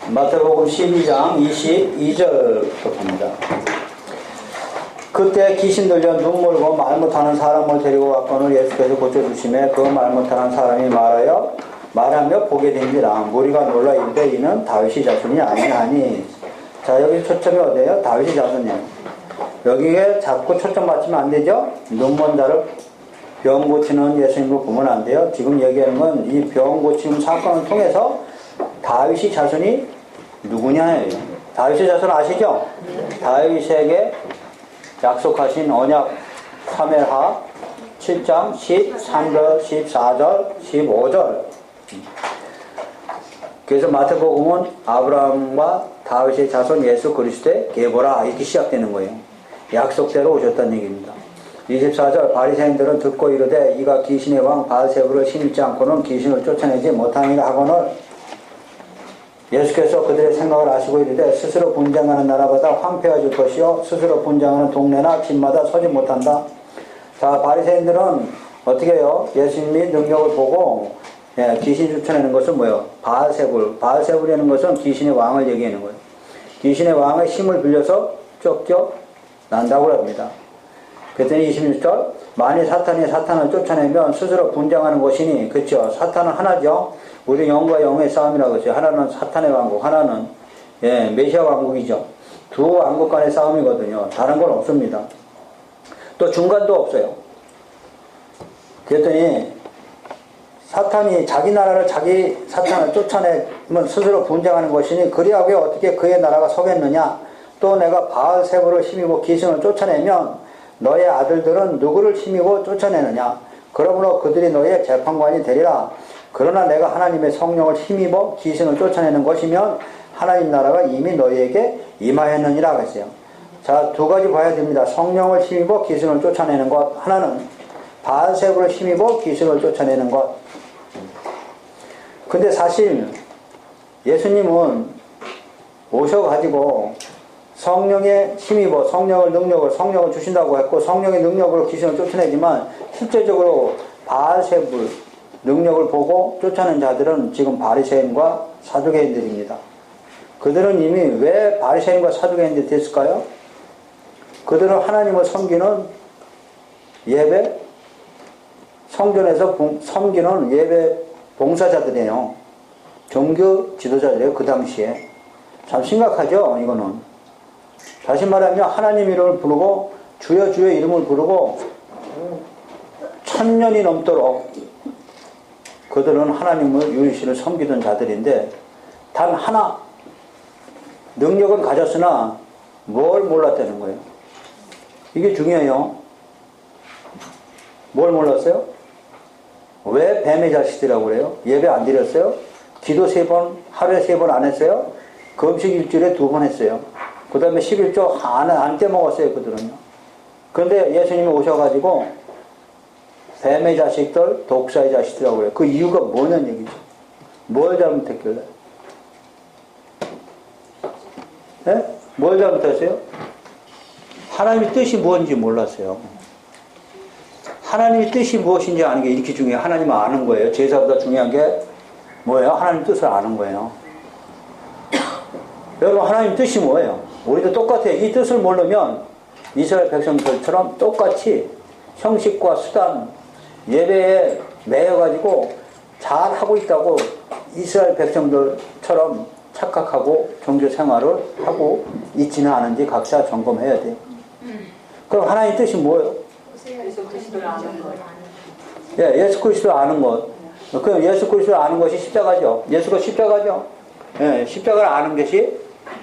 마태복음 12장 22절부터 봅니다. 그때 귀신 들려 눈물고 말 못하는 사람을 데리고 왔거늘 예수께서 고쳐주심에 그 말 못하는 사람이 말하며 보게 된지라. 무리가 놀라 이르되 이는 다윗의 자손이 아니하니. 자, 여기 초점이 어디예요? 다윗의 자손이에요. 여기에 자꾸 초점 맞추면 안 되죠? 눈먼 자를 병 고치는 예수님을 보면 안 돼요. 지금 얘기하는 건 이 병 고치는 사건을 통해서 다윗의 자손이 누구냐예요. 다윗의 자손 아시죠? 다윗에게 약속하신 언약 3회하 7장 13절, 14절, 15절. 그래서 마태복음은 아브라함과 다윗의 자손 예수 그리스도의 계보라 이렇게 시작되는 거예요. 약속대로 오셨다는 얘기입니다. 24절 바리새인들은 듣고 이르되 이가 귀신의 왕 바알세불을 심지 않고는 귀신을 쫓아내지 못하니라 하거늘 예수께서 그들의 생각을 아시고 이르되 스스로 분쟁하는 나라보다 황폐해질 것이요 스스로 분쟁하는 동네나 집마다 서지 못한다. 자, 바리새인들은 어떻게 해요? 예수님이 능력을 보고 귀신 쫓아내는 것은 뭐예요? 바알세불이라는 것은 귀신의 왕을 얘기하는 거예요. 귀신의 왕의 힘을 빌려서 쫓겨난다고 합니다. 그랬더니 26절 만일 사탄이 사탄을 쫓아내면 스스로 분쟁하는 것이니, 그렇죠? 사탄은 하나죠. 우리 영과 영의 싸움이라고 했어요. 하나는 사탄의 왕국, 하나는 메시아 왕국이죠. 두 왕국 간의 싸움이거든요. 다른 건 없습니다. 또 중간도 없어요. 그랬더니 사탄이 자기 나라를 사탄을 쫓아내면 스스로 분쟁하는 것이니 그리하고 어떻게 그의 나라가 서겠느냐. 또 내가 바알세불을 힘입어 귀신을 쫓아내면 너의 아들들은 누구를 힘입어 쫓아내느냐. 그러므로 그들이 너의 재판관이 되리라. 그러나 내가 하나님의 성령을 힘입어 귀신을 쫓아내는 것이면 하나님 나라가 이미 너희에게 임하였느니라 했어요. 자, 두 가지 봐야 됩니다. 성령을 힘입어 귀신을 쫓아내는 것. 하나는 바알세불을 힘입어 귀신을 쫓아내는 것. 근데 사실 예수님은 오셔가지고 성령의 힘입어 성령을 주신다고 했고 성령의 능력으로 귀신을 쫓아내지만 실제적으로 바알세불 능력을 보고 쫓아낸 자들은 지금 바리새인과 사두개인들입니다. 그들은 이미 왜 바리새인과 사두개인들이 됐을까요? 그들은 하나님을 섬기는 예배, 성전에서 섬기는 예배 봉사자들이에요. 종교 지도자들이에요. 그 당시에. 참 심각하죠, 이거는. 다시 말하면 하나님 이름을 부르고 주여 주의 이름을 부르고 1000년이 넘도록 그들은 하나님을 유일신을 섬기던 자들인데 단 하나 능력은 가졌으나 뭘 몰랐다는 거예요. 이게 중요해요. 뭘 몰랐어요? 왜 뱀의 자식들이라고 그래요? 예배 안 드렸어요? 기도 3번, 하루에 3번 안 했어요? 금식 일주일에 2번 했어요. 그 다음에 11조 안 떼먹었어요, 그들은요. 그런데 예수님이 오셔가지고 뱀의 자식들, 독사의 자식들이라고 그래요. 그 이유가 뭐냐는 얘기죠. 뭘 잘못했길래? 네? 뭘 잘못했어요? 하나님의 뜻이 뭔지 몰랐어요. 하나님의 뜻이 무엇인지 아는 게 이렇게 중요해요. 하나님을 아는 거예요. 제사보다 중요한 게 뭐예요? 하나님 뜻을 아는 거예요. 여러분, 하나님 뜻이 뭐예요? 우리도 똑같아요. 이 뜻을 모르면 이스라엘 백성들처럼 똑같이 형식과 수단, 예배에 매여가지고 잘하고 있다고 이스라엘 백성들처럼 착각하고 종교 생활을 하고 있지는 않은지 각자 점검해야 돼요. 그럼 하나님 뜻이 뭐예요? 예수 그리스도를 아는 것. 예수 그리스도를 아는 것. 그럼 예수 그리스도를 아는 것이 십자가죠. 예수가 십자가죠. 십자가를 아는 것이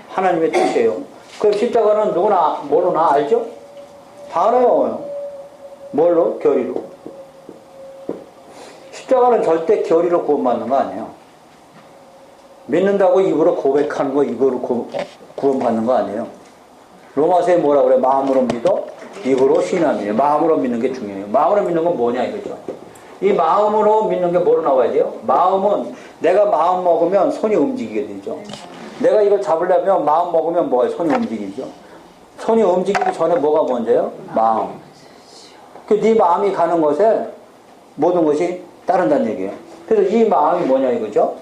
하나님의 뜻이에요. 그럼 십자가는 누구나 모르나 알죠? 다 알아요. 뭘로? 교리로. 십자가는 절대 교리로 구원받는 거 아니에요. 믿는다고 입으로 고백하는 거 입으로 구원받는 거 아니에요. 로마서에 뭐라고 그래? 마음으로 믿어 입으로 신함이에요. 마음으로 믿는 게 중요해요. 마음으로 믿는 건 뭐냐 이거죠. 이 마음으로 믿는 게 뭐로 나와야 돼요? 마음은 내가 마음 먹으면 손이 움직이게 되죠. 내가 이걸 잡으려면 마음 먹으면 뭐가 손이 움직이죠. 손이 움직이기 전에 뭐가 먼저요? 마음. 네 마음이 가는 곳에 모든 것이 따른다는 얘기예요. 그래서 이 마음이 뭐냐 이거죠?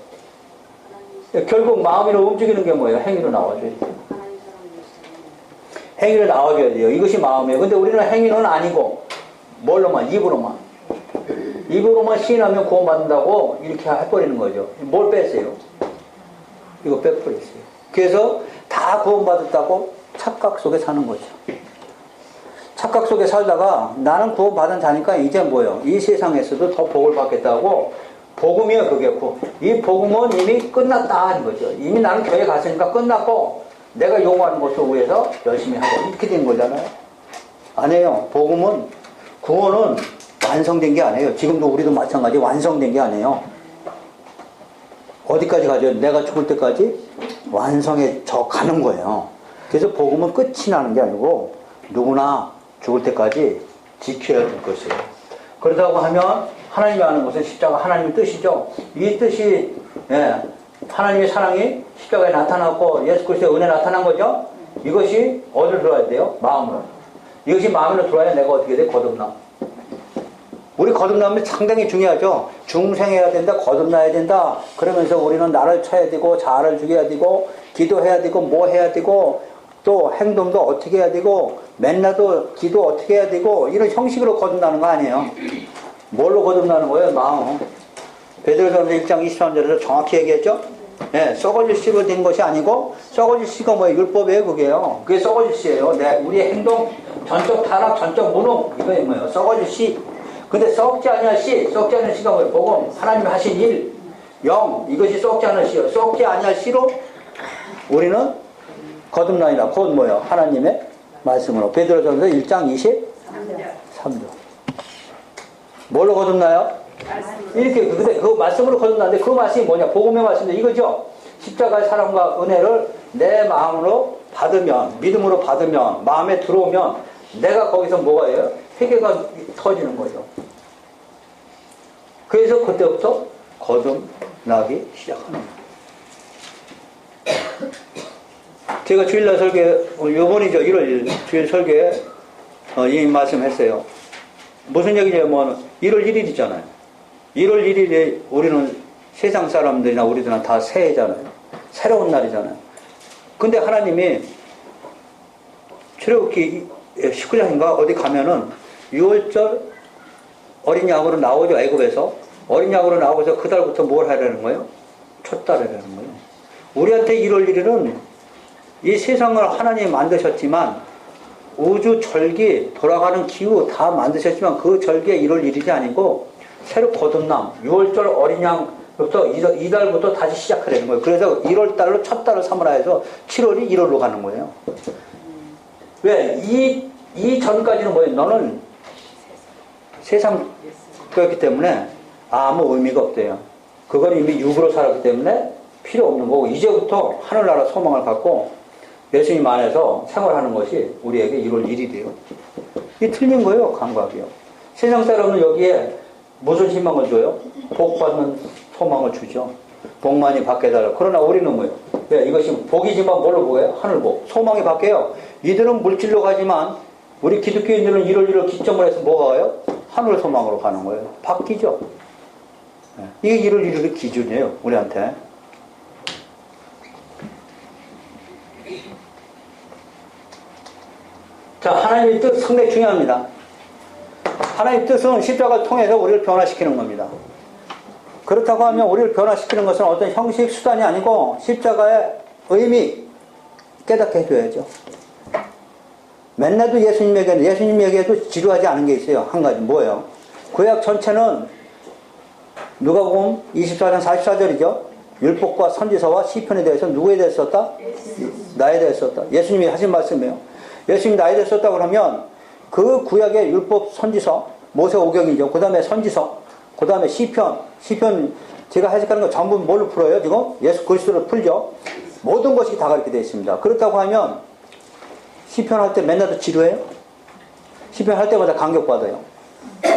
결국 마음으로 움직이는 게 뭐예요? 행위로 나와줘야 돼요. 행위로 나와줘야 돼요. 이것이 마음이에요. 근데 우리는 행위는 아니고 뭘로만? 입으로만. 입으로만 시인하면 구원받는다고 이렇게 해버리는 거죠. 뭘 뺐어요? 이거 빼버렸어요. 그래서 다 구원받았다고 착각 속에 사는 거죠. 착각 속에 살다가 나는 구원받은 자니까 이제 뭐예요? 이 세상에서도 더 복을 받겠다고 복음이에요. 그게 이 복음은 이미 끝났다 하는 거죠. 이미 나는 교회 갔으니까 끝났고 내가 요구하는 것을 위해서 열심히 하고 이렇게 된 거잖아요. 아니에요. 복음은 구원은 완성된 게 아니에요. 지금도 우리도 마찬가지 완성된 게 아니에요. 어디까지 가죠? 내가 죽을 때까지 완성에 저 가는 거예요. 그래서 복음은 끝이 나는 게 아니고 누구나 죽을 때까지 지켜야 될 것이에요. 그렇다고 하면 하나님이 하는 것은 십자가 하나님의 뜻이죠. 이 뜻이 하나님의 사랑이 십자가에 나타났고 예수 그리스도의 은혜 나타난 거죠. 이것이 어디로 들어와야 돼요? 마음으로. 이것이 마음으로 들어와야 내가 어떻게 돼? 거듭나. 우리 거듭나면 상당히 중요하죠. 중생해야 된다, 거듭나야 된다. 그러면서 우리는 나를 쳐야 되고 자아를 죽여야 되고 기도해야 되고 뭐 해야 되고 또 행동도 어떻게 해야 되고 맨날도 기도 어떻게 해야 되고 이런 형식으로 거듭나는 거 아니에요. 뭘로 거듭나는 거예요? 마음. 베드로전서 1장 23절에서 정확히 얘기했죠. 썩어질 씨로 된 것이 아니고 썩어질 씨가 뭐예요? 율법이에요. 그게 썩어질 씨예요. 우리의 행동 전적 타락, 전적 무능 이거 뭐예요? 썩어질 씨. 근데 썩지 않을 씨, 썩지 않을 씨가 뭐예요? 복음, 하나님이 하신 일, 영, 이것이 썩지 않을 씨요. 썩지 않을 씨로 우리는 거듭나이다. 곧 뭐예요? 하나님의 말씀으로. 베드로전서 1장 23절. 뭘로 거듭나요? 이렇게, 근데 그 말씀으로 거듭나는데 그 말씀이 뭐냐? 복음의 말씀인데 이거죠? 십자가의 사랑과 은혜를 내 마음으로 받으면, 믿음으로 받으면, 마음에 들어오면 내가 거기서 뭐가 해요? 회개가 터지는 거죠. 그래서 그때부터 거듭나기 시작하는 거예요. 제가 주일날 설계, 요번이죠. 1월 1일 주일 설계에 이 말씀 했어요. 무슨 얘기냐면 1월 1일이잖아요. 1월 1일에 우리는 세상 사람들이나 우리들은 다 새해잖아요. 새로운 날이잖아요. 근데 하나님이 출애굽기 19장인가 어디 가면은 6월절 어린 양으로 나오죠. 애굽에서 어린 양으로 나오고서 그달부터 뭘 하려는 거예요? 촛달을 하는 거예요. 우리한테 1월 1일은 이 세상을 하나님이 만드셨지만 우주 절기 돌아가는 기후 다 만드셨지만 그 절기가 1월 1일이 아니고 새로 거듭남 6월절 어린 양부터 이달부터 다시 시작하려는 거예요. 그래서 1월달로 첫 달을 삼으라 해서 7월이 1월로 가는 거예요. 왜? 이 전까지는 뭐예요? 너는 세상 거였기 때문에 아무 의미가 없대요. 그건 이미 육으로 살았기 때문에 필요 없는 거고 이제부터 하늘나라 소망을 갖고 예수님 안에서 생활하는 것이 우리에게 1월 1일이에요. 이게 틀린 거예요. 감각이요. 세상 사람은 여기에 무슨 희망을 줘요? 복 받는 소망을 주죠. 복 많이 받게 해달라. 그러나 우리는 뭐예요? 왜? 이것이 복이지만 뭘로 보여요? 하늘복. 소망이 바뀌어요. 이들은 물질로 가지만 우리 기독교인들은 1월 1일 기점을 해서 뭐가 와요? 하늘 소망으로 가는 거예요. 바뀌죠. 이게 1월 1일의 기준이에요. 우리한테. 자, 하나님의 뜻 상당히 중요합니다. 하나님의 뜻은 십자가를 통해서 우리를 변화시키는 겁니다. 그렇다고 하면 우리를 변화시키는 것은 어떤 형식, 수단이 아니고 십자가의 의미 깨닫게 해줘야죠. 맨날도 예수님에게도 지루하지 않은 게 있어요. 한 가지 뭐예요? 구약 전체는 누가복음 24장 44절이죠. 율법과 선지서와 시편에 대해서 누구에 대해서 썼다? 나에 대해서 썼다. 예수님이 하신 말씀이에요. 예수님이 나에 대해서 썼다 그러면 그 구약의 율법 선지서 모세오경이죠. 그 다음에 선지서, 그 다음에 시편 제가 해석하는 거 전부 뭘로 풀어요? 지금 예수 그리스도로 풀죠. 모든 것이 다 그렇게 되어 있습니다. 그렇다고 하면 시편 할 때 맨날도 지루해요? 시편 할 때마다 감격받아요.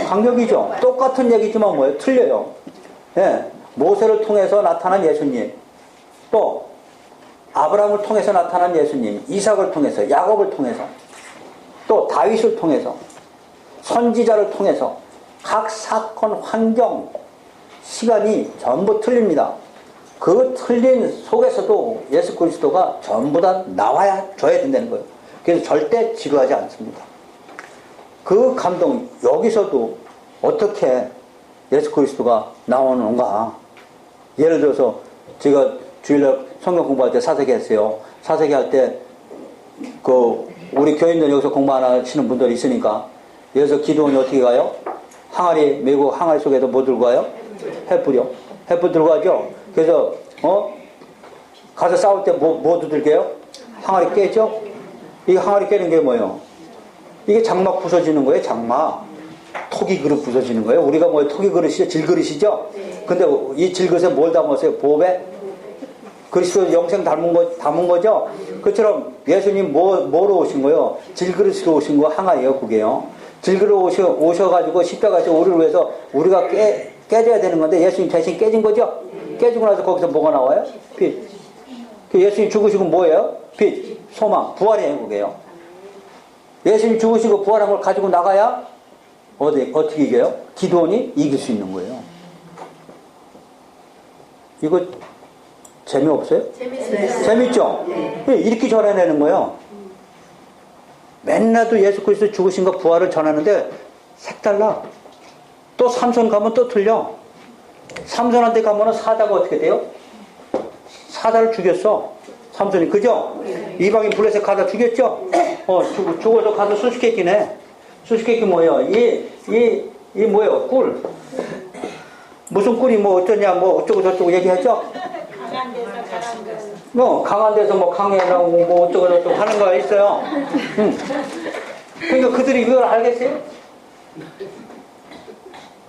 감격이죠. 똑같은 얘기지만 뭐예요? 틀려요. 예. 모세를 통해서 나타난 예수님, 또 아브라함을 통해서 나타난 예수님, 이삭을 통해서, 야곱을 통해서, 또 다윗을 통해서, 선지자를 통해서 각 사건, 환경, 시간이 전부 틀립니다. 그 틀린 속에서도 예수 그리스도가 전부 다 나와야 줘야 된다는 거예요. 그래서 절대 지루하지 않습니다. 그 감동, 여기서도 어떻게 예수 그리스도가 나오는가. 예를 들어서 제가 주일날 성경 공부할 때 사사기 했어요. 사사기 할 때 우리 교인들 여기서 공부 안 하시는 분들이 있으니까 여기서 기도원이 어떻게 가요? 항아리 메고 항아리 속에서 뭐 들고 가요? 횃불이요. 횃불 들고 가죠. 그래서 가서 싸울 때 뭐 두들겨요? 항아리 깨죠? 이 항아리 깨는 게 뭐예요? 이게 장막 부서지는 거예요. 장막. 토기 그릇 부서지는 거예요. 우리가 뭐 토기 그릇이죠? 질그릇이죠? 근데 이 질그릇에 뭘 담았어요? 보배? 그리스도 영생 담은 거죠? 그처럼 예수님 뭐로 오신 거예요? 질그릇으로 오신 거 항아리예요, 그게요. 질그릇 오셔가지고 십자가에서 우리를 위해서 우리가 깨져야 되는 건데 예수님 대신 깨진 거죠? 깨지고 나서 거기서 뭐가 나와요? 빛. 예수님 죽으시고 뭐예요? 빛, 소망, 부활이에요, 그게요. 예수님 죽으시고 부활한 걸 가지고 나가야 어떻게 이겨요? 기도원이 이길 수 있는 거예요. 이거 재미없어요? 재밌어요. 재밌죠? 네. 이렇게 전해내는 거예요. 맨날도 예수 그리스도 죽으신 거 부활을 전하는데 색달라. 또 삼손 가면 또 틀려. 삼손한테 가면은 사자가 어떻게 돼요? 사자를 죽였어. 삼손이. 그죠? 이방인 블레셋 가다 죽였죠? 죽어서 가서 수수께끼네. 수수께끼 뭐예요? 이 뭐예요? 꿀. 무슨 꿀이 뭐 어쩌냐, 뭐 어쩌고 저쩌고 얘기하죠? 강한 데서 뭐 강해라고 뭐 어쩌고 저쩌고 하는 거 있어요. 그러니까 그들이 이걸 알겠어요?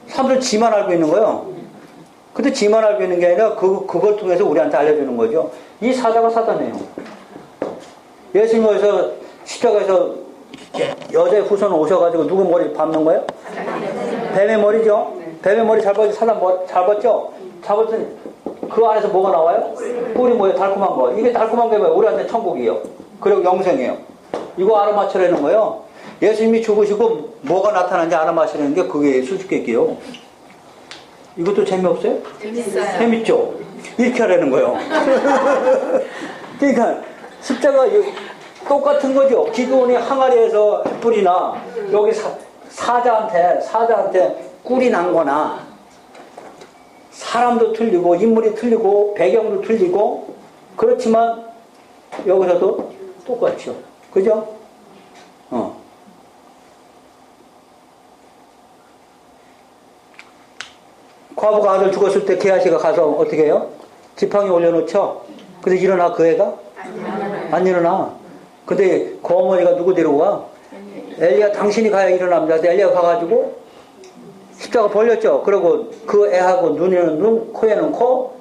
사람들 지만 알고 있는 거예요. 근데 지만 알고 있는 게 아니라 그걸 통해서 우리한테 알려주는 거죠. 이 사자가 사자네요. 예수님께서 십자가에서 여자의 후손 오셔가지고 누구 머리 밟는 거예요? 뱀의 머리죠. 뱀의 머리 잡았지. 사자 머리 잡았죠. 잡았더니 그 안에서 뭐가 나와요? 꿀이 뭐예요? 달콤한 거. 이게 달콤한 게 뭐예요? 우리한테 천국이에요. 그리고 영생이에요. 이거 알아맞추려는 거예요. 예수님이 죽으시고 뭐가 나타나는지 알아맞추려는 게 그게 수수께끼예요. 이것도 재미없어요? 재밌어요. 재밌죠? 이렇게 하라는 거예요. 그러니까 십자가 똑같은 거죠. 기도원이 항아리에서 횃불이나 여기 사자한테 꿀이 난 거나 사람도 틀리고 인물이 틀리고 배경도 틀리고 그렇지만 여기서도 똑같죠. 그죠? 과부가 아들 죽었을 때 게하시가 가서 어떻게 해요? 지팡이 올려놓죠? 근데 일어나 그 애가? 안 일어나. 근데 그 어머니가 누구 데리고 가? 엘리야 당신이 가야 일어납니다. 엘리야가 가가지고 십자가 벌렸죠. 그리고 그 애하고 눈에는 눈, 코에는 코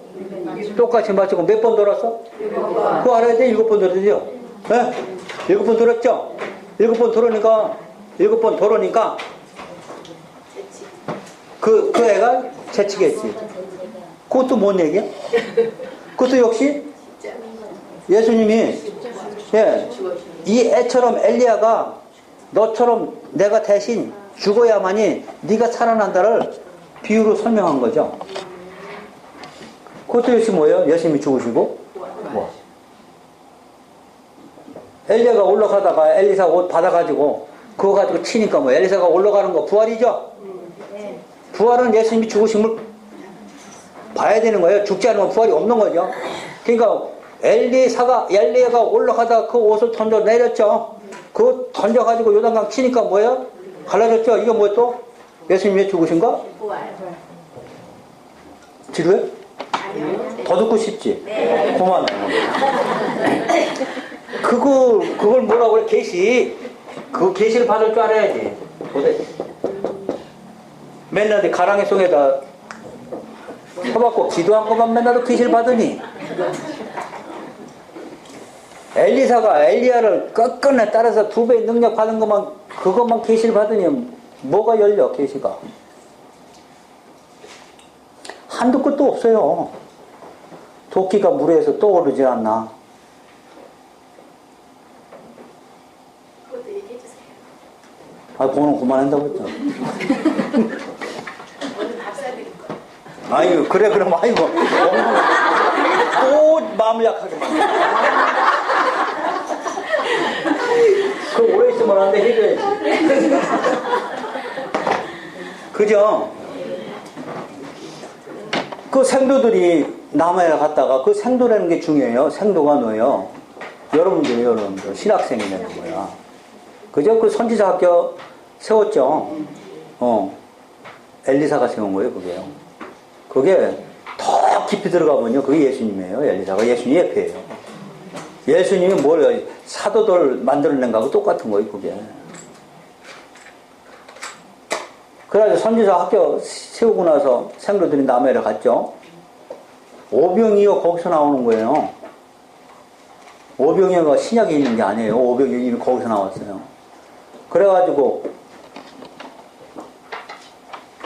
똑같이 맞추고 몇 번 돌았어? 그거 알아야 돼. 7번 돌았죠. 네? 7번 돌았죠. 7번 돌으니까 그 애가 채치겠지. 그것도 뭔 얘기야? 그것도 역시 예수님이 이 애처럼 엘리야가 너처럼 내가 대신 죽어야만이 네가 살아난다를 비유로 설명한 거죠. 그것도 역시 뭐예요? 예수님이 죽으시고 뭐. 엘리야가 올라가다가 엘리사가 옷 받아가지고 그거 가지고 치니까 뭐 엘리사가 올라가는 거 부활이죠? 부활은 예수님이 죽으심을 봐야 되는 거예요. 죽지 않으면 부활이 없는 거죠. 그러니까 엘리야가 올라가다가 그 옷을 던져 내렸죠. 그거 던져가지고 요단강 치니까 뭐예요? 갈라졌죠. 이게 뭐예요 또? 예수님이 죽으신 거? 지루해? 더 듣고 싶지? 네. 그만. 그걸 뭐라고 그래? 계시. 그 계시를 받을 줄 알아야지. 도대체. 맨날 가랑이 속에다 쳐박고 기도한 것만 맨날 계시를 받으니. 엘리사가 엘리야를 끝끝내 따라서 2배의 능력 받은 그것만 계시를 받으니 뭐가 열려 계시가. 한두 끝도 없어요. 도끼가 물에서 떠오르지 않나. 그것도 얘기해 주세요. 그거는 그만한다고 했죠. 오늘 밥 사드릴 거예요. 아이고 그래 그럼 아이고 마음을 약하게 만들어. 그 오래 있으면 안 돼, 해줘야지. 그죠? 그 생도들이 남해에 갔다가 그 생도라는 게 중요해요. 생도가 뭐예요? 여러분들 신학생이 되는 거야. 그죠? 그 선지자 학교 세웠죠. 엘리사가 세운 거예요, 그게요. 그게 더 깊이 들어가면요, 그게 예수님이에요. 엘리사가 예수님 옆에예요. 예수님이 뭘 사도들 만들어낸 거하고 똑같은 거예요, 그게. 그래서 선지자 학교 세우고 나서 생도들이 남해를 갔죠. 오병이어 거기서 나오는 거예요. 오병이어가 신약에 있는 게 아니에요. 오병이어 이미 거기서 나왔어요. 그래가지고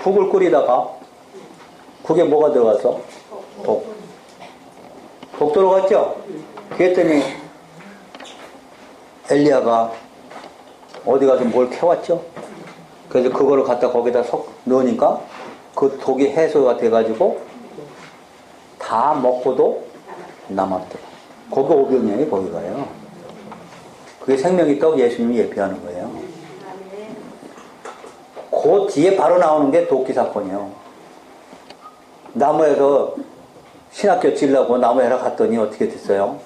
국을 끓이다가 국에 뭐가 들어가서? 독 들어갔죠? 그랬더니 엘리야가 어디 가서 뭘 캐왔죠? 그래서 그거를 갖다 거기다 넣으니까 그 독이 해소가 돼가지고 다 먹고도 남았대. 거기 오병이어요, 거기가요. 그게 생명의 떡 예수님이 예표하는 거예요. 그 뒤에 바로 나오는 게 도끼 사건이에요. 나무에서 신학교 지려고 나무에라 갔더니 어떻게 됐어요?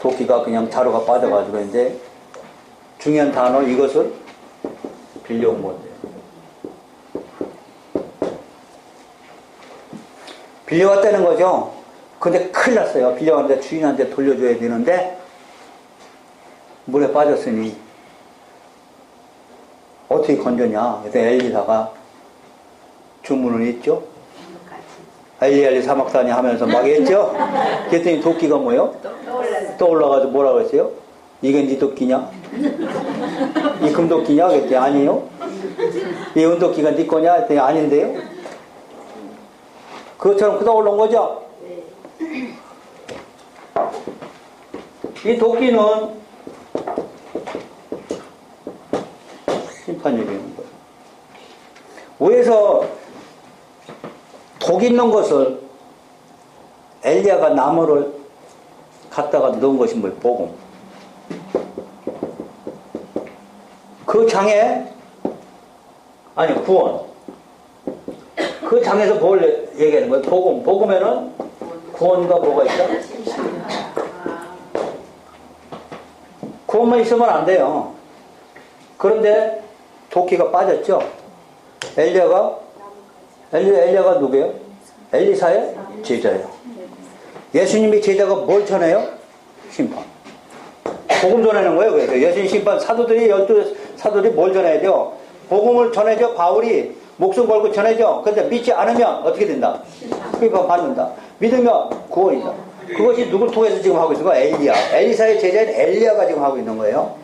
도끼가 그냥 자루가 빠져가지고 이제 중요한 단어 이것을 빌려온 건데. 빌려왔다는 거죠. 근데 큰일 났어요. 빌려왔는데 주인한테 돌려줘야 되는데 물에 빠졌으니 어떻게 건졌냐. 그래서 엘리사가 주문을 했죠. 엘리 사막다니 하면서 막 했죠. 그랬더니 도끼가 뭐예요? 떠올라가지고 뭐라고 했어요? 이게 네 도끼냐? 이 금도끼냐? 그랬더니 아니에요. 이 은도끼가 네 거냐? 그랬더니 아닌데요. 그것처럼 떠올라온 거죠. 이 도끼는 심판 얘기하는 거예요. 위에서 독 있는 것을 엘리야가 나무를 갖다가 넣은 것이 뭐예요? 복음. 그 장에 아니 구원. 그 장에서 뭘 얘기하는 거예요? 복음. 복음에는 구원과 뭐가 있다? 구원만 있으면 안 돼요. 그런데 도끼가 빠졌죠. 엘리야가 누구예요? 엘리사의 제자예요. 예수님의 제자가 뭘 전해요? 심판. 복음 전하는 거예요. 그래서 예수님 심판 사도들이 12사도들이 뭘 전해야죠? 복음을 전해줘. 바울이 목숨 걸고 전해줘. 그런데 믿지 않으면 어떻게 된다? 심판 받는다. 믿으면 구원이다. 그것이 누굴 통해서 지금 하고 있는 거야? 엘리야. 엘리사의 제자인 엘리야가 지금 하고 있는 거예요.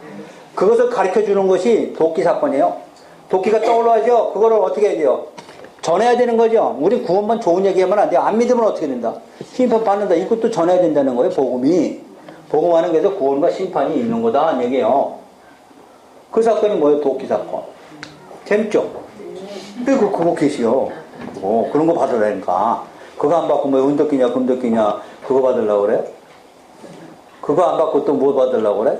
그것을 가르쳐 주는 것이 도끼 사건이에요. 도끼가 떠올라야죠. 그거를 어떻게 해야 돼요? 전해야 되는 거죠. 우리 구원만 좋은 얘기하면 안 돼요. 안 믿으면 어떻게 된다? 심판 받는다. 이것도 전해야 된다는 거예요. 복음이. 복음하는 게서 구원과 심판이 있는 거다. 하는 얘기예요. 그 사건이 뭐예요? 도끼 사건. 재밌죠? 그거 계시요. 그런 거 받으라니까. 그거 안 받고 뭐 은도끼냐 금도끼냐 그거 받으려고 그래? 그거 안 받고 또 뭐 받으려고 그래?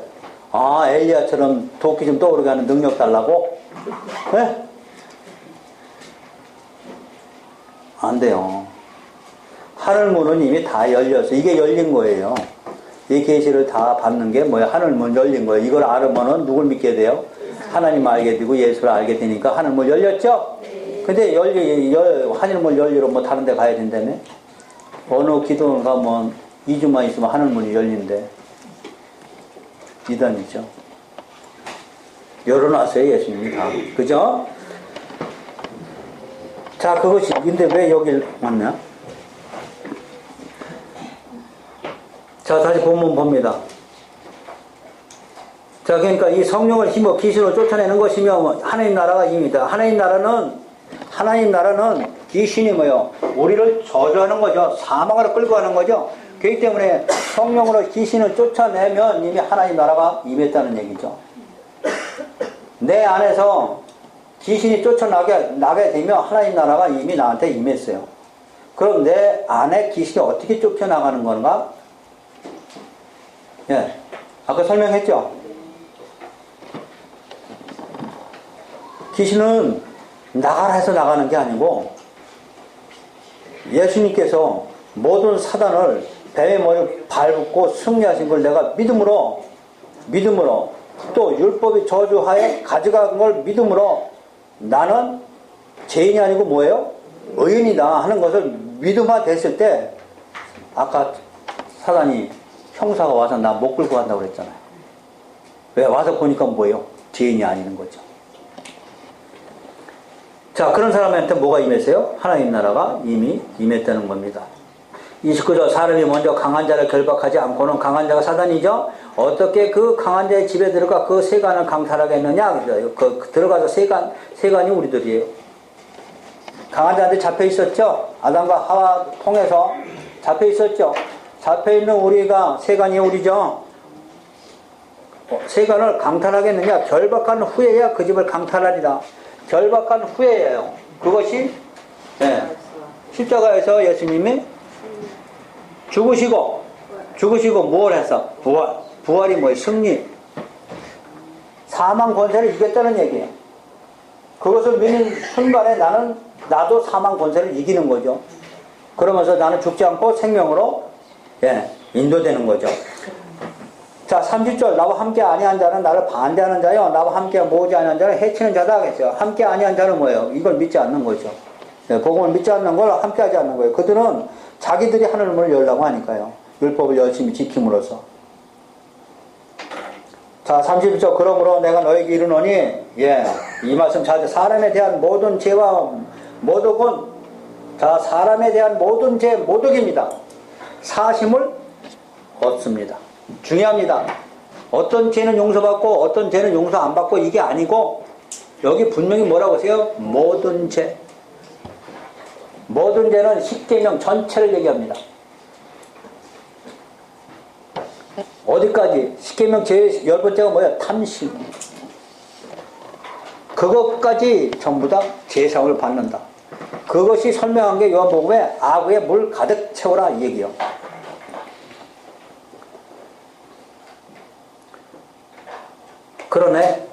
아, 엘리야처럼 도끼 좀 떠오르게 하는 능력 달라고? 네? 안 돼요. 하늘문은 이미 다 열려서 이게 열린 거예요. 이 계시를 다 받는 게 뭐예요? 하늘문 열린 거예요. 이걸 알으면은 누굴 믿게 돼요? 하나님 알게 되고 예수를 알게 되니까 하늘문 열렸죠? 근데 하늘문 열리러 뭐 다른 데 가야 된다며? 어느 기도원 가면 2주만 있으면 하늘문이 열린대. 이단이죠. 열어놨어요, 예수님이 다. 그죠? 자, 그것이, 근데 왜 여길 왔냐? 자, 다시 본문 봅니다. 자, 그러니까 이 성령을 힘입어 귀신을 쫓아내는 것이며 하나님 나라가 임이다. 하나님 나라는 귀신이 뭐요? 우리를 저주하는 거죠. 사망으로 끌고 가는 거죠. 그렇기 때문에 성령으로 귀신을 쫓아내면 이미 하나님 나라가 임했다는 얘기죠. 내 안에서 귀신이 쫓아나게 되면 하나님 나라가 이미 나한테 임했어요. 그럼 내 안에 귀신이 어떻게 쫓아나가는 건가? 예. 아까 설명했죠? 귀신은 나가라 해서 나가는 게 아니고 예수님께서 모든 사단을 뱀의 머리를 밟고 승리하신 걸 내가 믿음으로 또 율법의 저주하에 가져간 걸 믿음으로 나는 죄인이 아니고 뭐예요? 의인이다 하는 것을 믿음화 됐을 때 아까 사단이 형사가 와서 나 못 끌고 간다고 그랬잖아요. 왜? 와서 보니까 뭐예요? 죄인이 아니는 거죠. 자, 그런 사람한테 뭐가 임했어요? 하나님 나라가 이미 임했다는 겁니다. 29절 사람이 먼저 강한 자를 결박하지 않고는 강한 자가 사단이죠. 어떻게 그 강한 자의 집에 들어가 그 세간을 강탈하겠느냐? 들어가서 세간이 우리들이에요. 강한 자한테 잡혀 있었죠. 아담과 하와 통해서 잡혀 있었죠. 잡혀 있는 우리가 세간이 우리죠. 세간을 강탈하겠느냐? 결박한 후에야 그 집을 강탈하리라. 결박한 후에예요. 그것이 십자가에서 예수님이 죽으시고 뭘 했어? 부활이 뭐예요? 승리. 사망 권세를 이겼다는 얘기예요. 그것을 믿는 순간에 나도 사망 권세를 이기는 거죠. 그러면서 나는 죽지 않고 생명으로 인도되는 거죠. 자, 30절 나와 함께 아니한 자는 나를 반대하는 자요 나와 함께 모으지 아니한 자는 해치는 자다 하겠어요. 함께 아니한 자는 뭐예요? 이걸 믿지 않는 거죠. 복음을 믿지 않는 걸 함께 하지 않는 거예요. 그들은 자기들이 하늘을 문을 열라고 하니까요. 율법을 열심히 지킴으로써. 자, 30절 그러므로 내가 너에게 이르노니 이 말씀 잘 사람에 대한 모든 죄와 모독은 사람에 대한 모든 죄 모독입니다. 사심을 얻습니다. 중요합니다. 어떤 죄는 용서받고 어떤 죄는 용서 안 받고 이게 아니고 여기 분명히 뭐라고 하세요? 모든 죄. 모든 죄는 십계명 전체를 얘기합니다. 어디까지? 십계명 제일 10번째가 뭐야? 탐심. 그것까지 전부 다 제사함을 받는다. 그것이 설명한 게 요한복음에 아구에 물 가득 채워라 이 얘기요. 그러네.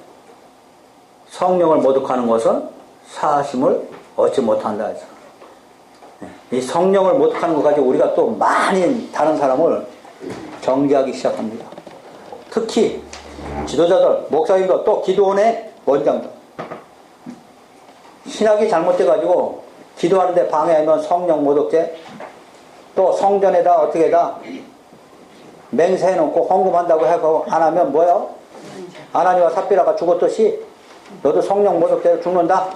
성령을 모독하는 것은 사심을 얻지 못한다 해서. 이 성령을 모독하는 것 가지고 우리가 또 많이 다른 사람을 정죄하기 시작합니다. 특히 지도자들, 목사님들, 또 기도원의 원장들. 신학이 잘못돼가지고 기도하는데 방해하면 성령 모독죄, 또 성전에다 어떻게다 맹세해놓고 헌금한다고 해서 안 하면 뭐요? 아나니와 삽비라가 죽었듯이 너도 성령 모독죄로 죽는다.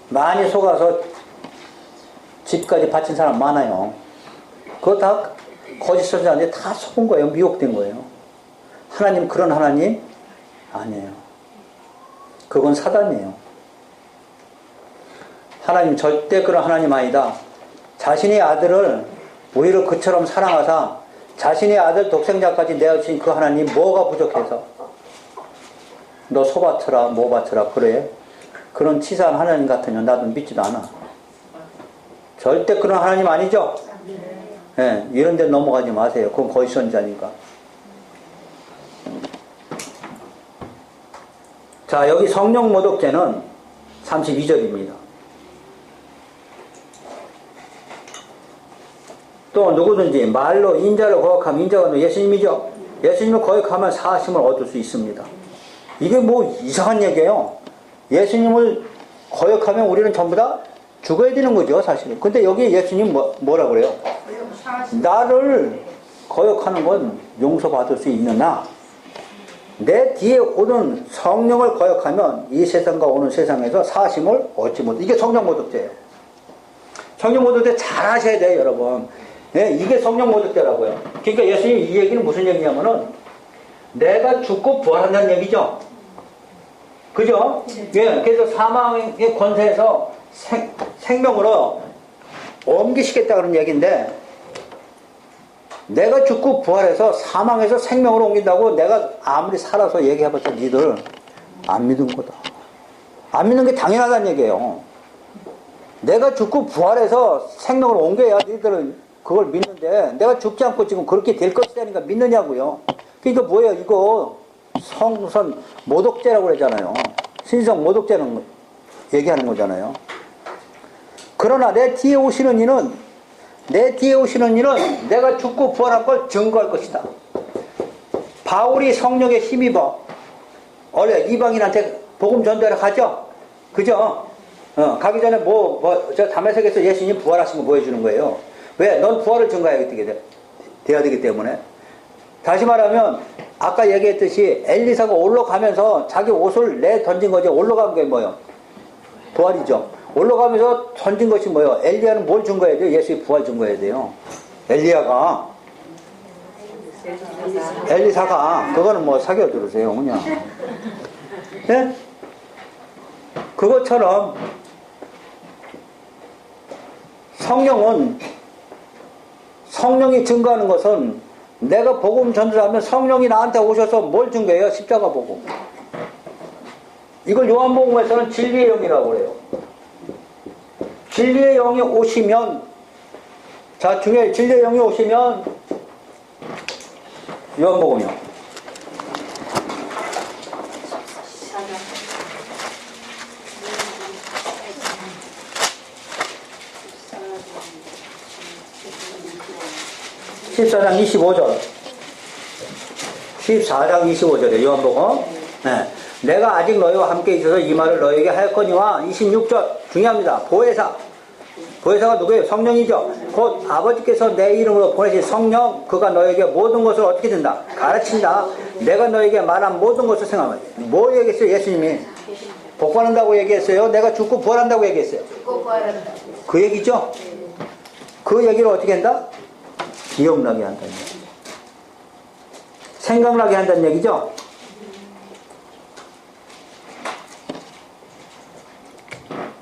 많이 속아서 집까지 바친 사람 많아요. 그거 다 거짓 선지자인데 다 속은 거예요. 미혹된 거예요. 하나님 그런 하나님 아니에요. 그건 사단이에요. 하나님 절대 그런 하나님 아니다. 자신의 아들을 우리를 그처럼 사랑하사 자신의 아들 독생자까지 내어주신 그 하나님 뭐가 부족해서 너 소 바쳐라 뭐 바쳐라 그래. 그런 치사한 하나님 같으면 나도 믿지도 않아. 절대 그런 하나님 아니죠? 이런 데 넘어가지 마세요. 그건 거짓 선지자니까. 자, 여기 성령 모독죄는 32절입니다. 또 누구든지 말로 인자를 거역하면 인자가 예수님이죠. 예수님을 거역하면 사심을 얻을 수 있습니다. 이게 뭐 이상한 얘기예요. 예수님을 거역하면 우리는 전부 다 죽어야 되는 거죠, 사실은. 근데 여기 예수님 뭐라 그래요? 나를 거역하는 건 용서받을 수 있느나 내 뒤에 오는 성령을 거역하면 이 세상과 오는 세상에서 사심을 얻지 못해. 이게 성령 모독죄예요. 성령 모독죄 잘 하셔야 돼요, 여러분. 이게 성령 모독죄라고요. 그러니까 예수님 이 얘기는 무슨 얘기냐면은 내가 죽고 부활한다는 얘기죠. 그죠? 그래서 사망의 권세에서 생명으로 옮기시겠다 그런 얘기인데 내가 죽고 부활해서 사망에서 생명으로 옮긴다고 내가 아무리 살아서 얘기해봤자 니들 안 믿은 거다. 안 믿는 게 당연하다는 얘기예요. 내가 죽고 부활해서 생명으로 옮겨야 니들은 그걸 믿는데 내가 죽지 않고 지금 그렇게 될 것이라니까 믿느냐고요. 그러니까 뭐예요? 이거 성선 모독죄라고 그러잖아요. 신성 모독죄는 얘기하는 거잖아요. 그러나 내 뒤에 오시는 이는 내가 죽고 부활한 걸 증거할 것이다. 바울이 성령에 힘입어 원래 이방인한테 복음 전달을 가죠. 그죠? 가기 전에 저 다메섹에서 예수님 부활하신 거 보여주는 거예요. 왜? 넌 부활을 증거해야 되기 때문에. 다시 말하면 아까 얘기했듯이 엘리사가 올라가면서 자기 옷을 던진 거죠. 올라간 게 뭐예요? 부활이죠. 올라가면서 던진 것이 뭐예요? 엘리야는 뭘 증거해야 돼요? 예수의 부활 증거해야 돼요. 엘리사가 그거는 뭐 사겨 들으세요 그냥. 네? 그것처럼 성령이 증거하는 것은 내가 복음 전달하면 성령이 나한테 오셔서 뭘 증거해요? 십자가 복음. 이걸 요한복음에서는 진리의 영이라고 그래요. 진리의 영이 오시면, 자, 중에 진리의 영이 오시면, 요한복음이요. 14장 25절. 14장 25절에 요한복음. 네. 내가 아직 너희와 함께 있어서 이 말을 너희에게 하였거니와 26절 중요합니다. 보혜사가 누구예요? 성령이죠. 곧 아버지께서 내 이름으로 보내신 성령, 그가 너에게 모든 것을 어떻게 된다? 가르친다. 내가 너에게 말한 모든 것을 생각하면 뭐 얘기했어요? 예수님이 복받는다고 얘기했어요? 내가 죽고 부활한다고 얘기했어요? 죽고 부활한다. 그 얘기죠? 그 얘기를 어떻게 한다? 기억나게 한다는 얘기죠. 생각나게 한다는 얘기죠?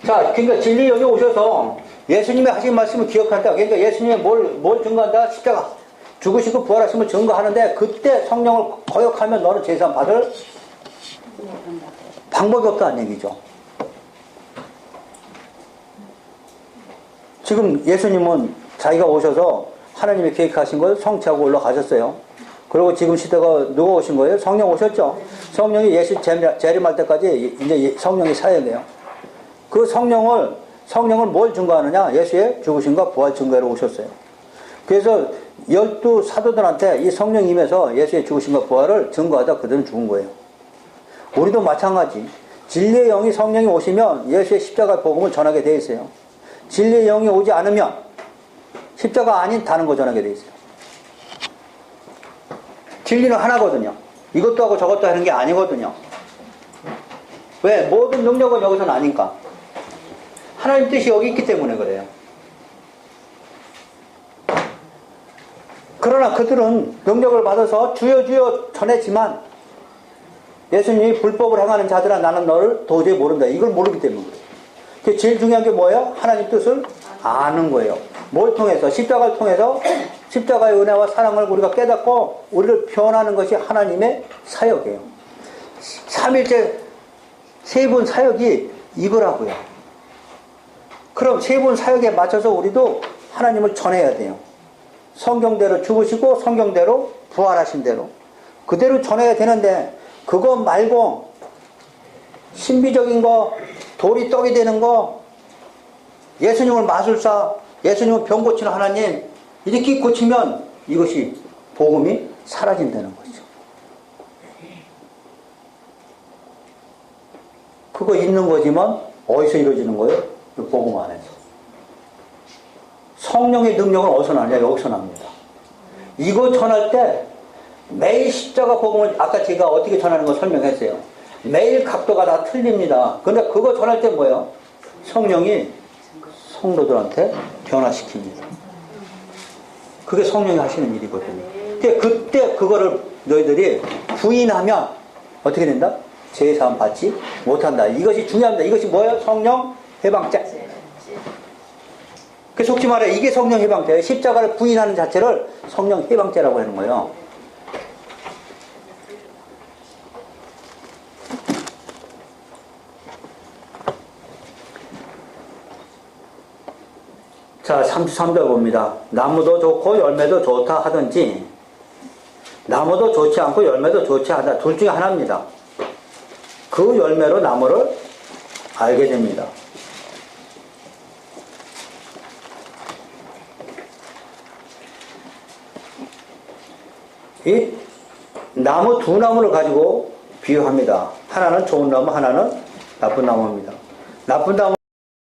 자, 그러니까 진리 여기 오셔서 예수님이 하신 말씀을 기억한다. 그러니까 예수님이 뭘 증거한다? 십자가. 죽으시고 부활하심을 증거하는데 그때 성령을 거역하면 너는 제사 받을 방법이 없다는 얘기죠. 지금 예수님은 자기가 오셔서 하나님이 계획하신 걸 성취하고 올라가셨어요. 그리고 지금 시대가 누가 오신 거예요? 성령 오셨죠. 성령이 예수 재림할 때까지 이제 성령이 사역해요. 그 성령을 뭘 증거하느냐? 예수의 죽으심과 부활 증거로 오셨어요. 그래서 12 사도들한테 이 성령이 임해서 예수의 죽으심과 부활을 증거하다 그들은 죽은 거예요. 우리도 마찬가지. 진리의 영이 성령이 오시면 예수의 십자가 복음을 전하게 되어 있어요. 진리의 영이 오지 않으면 십자가 아닌 다른 거 전하게 되어 있어요. 진리는 하나거든요. 이것도 하고 저것도 하는 게 아니거든요. 왜? 모든 능력은 여기서는 아니니까. 하나님 뜻이 여기 있기 때문에 그래요. 그러나 그들은 능력을 받아서 주여 주여 전했지만 예수님이 불법을 행하는 자들아 나는 너를 도저히 모른다. 이걸 모르기 때문에 그래요. 제일 중요한 게 뭐예요? 하나님 뜻을 아는 거예요. 뭘 통해서? 십자가를 통해서 십자가의 은혜와 사랑을 우리가 깨닫고 우리를 표현하는 것이 하나님의 사역이에요. 삼일째 세 분 사역이 이거라고요. 그럼 세 분 사역에 맞춰서 우리도 하나님을 전해야 돼요. 성경대로 죽으시고 성경대로 부활하신 대로 그대로 전해야 되는데 그거 말고 신비적인 거, 돌이 떡이 되는 거, 예수님을 마술사, 예수님을 병 고치는 하나님 이렇게 고치면 이것이 복음이 사라진다는 거죠. 그거 있는 거지만 어디서 이루어지는 거예요? 복음 안에서. 성령의 능력은 어디서 나냐? 여기서 납니다. 이거 전할 때 매일 십자가 복음을 아까 제가 어떻게 전하는 거 설명했어요. 매일 각도가 다 틀립니다. 근데 그거 전할 때 뭐예요? 성령이 성도들한테 변화시킵니다. 그게 성령이 하시는 일이거든요. 그때 그거를 너희들이 부인하면 어떻게 된다? 제사함 받지 못한다. 이것이 중요합니다. 이것이 뭐예요? 성령 해방자. 그 속지 말해 이게 성령 해방자예요. 십자가를 부인하는 자체를 성령 해방자라고 하는 거예요. 자, 33절 봅니다. 나무도 좋고 열매도 좋다 하든지 나무도 좋지 않고 열매도 좋지 않다. 둘 중에 하나입니다. 그 열매로 나무를 알게 됩니다. 이 나무 두 나무를 가지고 비유합니다. 하나는 좋은 나무, 하나는 나쁜 나무입니다. 나쁜 나무